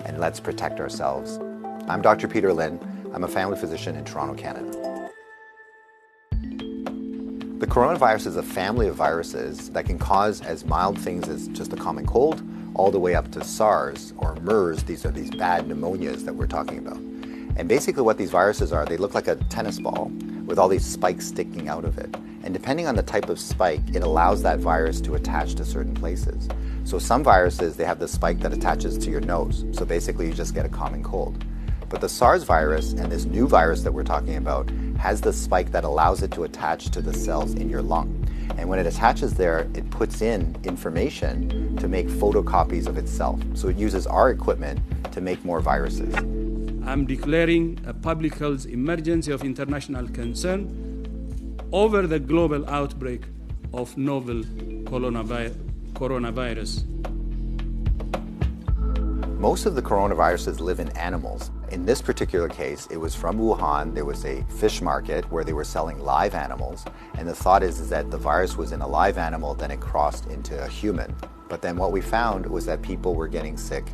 and let's protect ourselves. I'm Dr. Peter Lin. I'm a family physician in Toronto, Canada. The coronavirus is a family of viruses that can cause as mild things as just a common cold, all the way up to SARS or MERS. These are these bad pneumonias that we're talking about. And basically what these viruses are, they look like a tennis ball with all these spikes sticking out of it. And depending on the type of spike, it allows that virus to attach to certain places. So some viruses, they have the spike that attaches to your nose. So basically you just get a common cold. But the SARS virus and this new virus that we're talking about has the spike that allows it to attach to the cells in your lung. And when it attaches there, it puts in information to make photocopies of itself. So it uses our equipment to make more viruses. I'm declaring a public health emergency of international concern over the global outbreak of novel coronavirus. Most of the coronaviruses live in animals. In this particular case, it was from Wuhan. There was a fish market where they were selling live animals. And the thought is that the virus was in a live animal, then it crossed into a human. But then what we found was that people were getting sick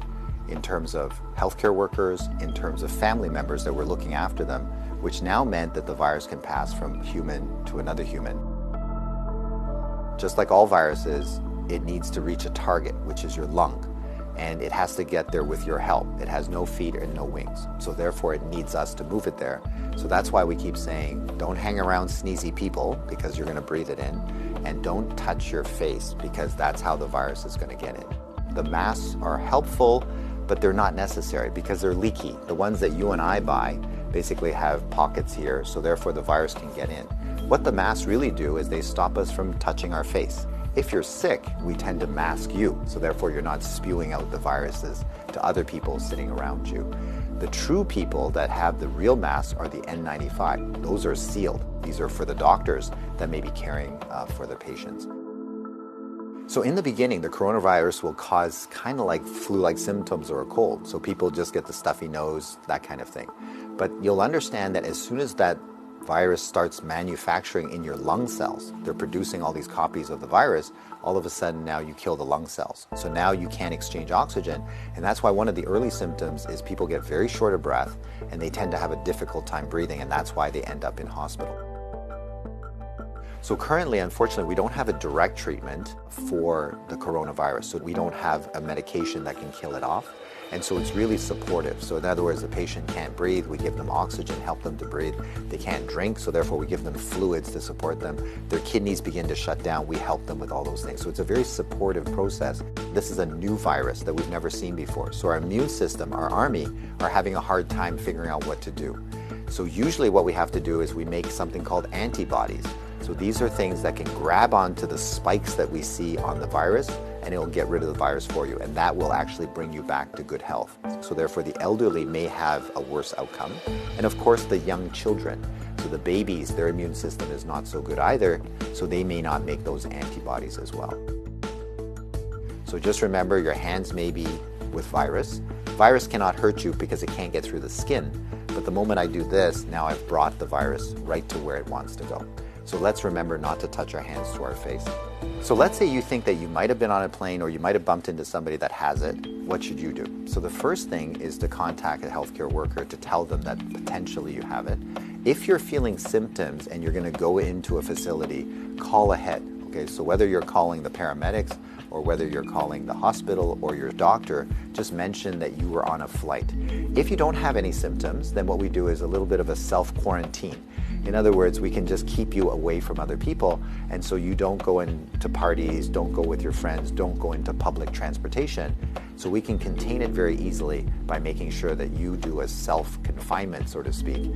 in terms of healthcare workers, in terms of family members that were looking after them, which now meant that the virus can pass from human to another human. Just like all viruses, it needs to reach a target, which is your lung. And it has to get there with your help. It has no feet and no wings. So therefore it needs us to move it there. So that's why we keep saying, don't hang around sneezy people because you're gonna breathe it in. And don't touch your face because that's how the virus is gonna get in. The masks are helpful, but they're not necessary because they're leaky. The ones that you and I buy basically have pockets here, so therefore the virus can get in. What the masks really do is they stop us from touching our face. If you're sick, we tend to mask you, so therefore you're not spewing out the viruses to other people sitting around you. The true people that have the real masks are the N95. Those are sealed. These are for the doctors that may be caring for the patients. So in the beginning, the coronavirus will cause kind of like flu-like symptoms or a cold. So people just get the stuffy nose, that kind of thing. But you'll understand that as soon as that virus starts manufacturing in your lung cells, they're producing all these copies of the virus, all of a sudden now you kill the lung cells. So now you can't exchange oxygen. And that's why one of the early symptoms is people get very short of breath and they tend to have a difficult time breathing, and that's why they end up in hospital. So currently, unfortunately, we don't have a direct treatment for the coronavirus. So we don't have a medication that can kill it off. And so it's really supportive. So in other words, the patient can't breathe, we give them oxygen, help them to breathe. They can't drink, so therefore we give them fluids to support them. Their kidneys begin to shut down, we help them with all those things. So it's a very supportive process. This is a new virus that we've never seen before. So our immune system, our army, are having a hard time figuring out what to do. So usually what we have to do is we make something called antibodies. So these are things that can grab onto the spikes that we see on the virus, and it'll get rid of the virus for you, and that will actually bring you back to good health. So therefore the elderly may have a worse outcome, and of course the young children. So the babies, their immune system is not so good either, so they may not make those antibodies as well. So just remember, your hands may be with virus. Virus cannot hurt you because it can't get through the skin, but the moment I do this, now I've brought the virus right to where it wants to go. So let's remember not to touch our hands to our face. So let's say you think that you might have been on a plane or you might have bumped into somebody that has it. What should you do? So the first thing is to contact a healthcare worker to tell them that potentially you have it. If you're feeling symptoms and you're going to go into a facility, call ahead. Okay, so whether you're calling the paramedics or whether you're calling the hospital or your doctor, just mention that you were on a flight. If you don't have any symptoms, then what we do is a little bit of a self-quarantine. In other words, we can just keep you away from other people, and so you don't go into parties, don't go with your friends, don't go into public transportation. So we can contain it very easily by making sure that you do a self-confinement, so to speak,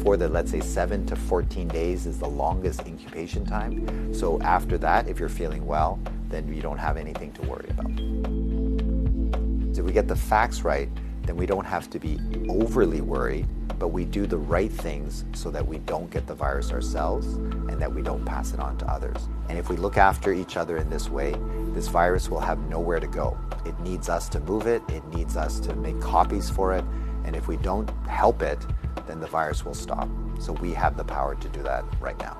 for the, let's say, 7 to 14 days is the longest incubation time. So after that, if you're feeling well, then you don't have anything to worry about. So if we get the facts right, then we don't have to be overly worried, but we do the right things so that we don't get the virus ourselves and that we don't pass it on to others. And if we look after each other in this way, this virus will have nowhere to go. It needs us to move it, it needs us to make copies for it, and if we don't help it, then the virus will stop. So we have the power to do that right now.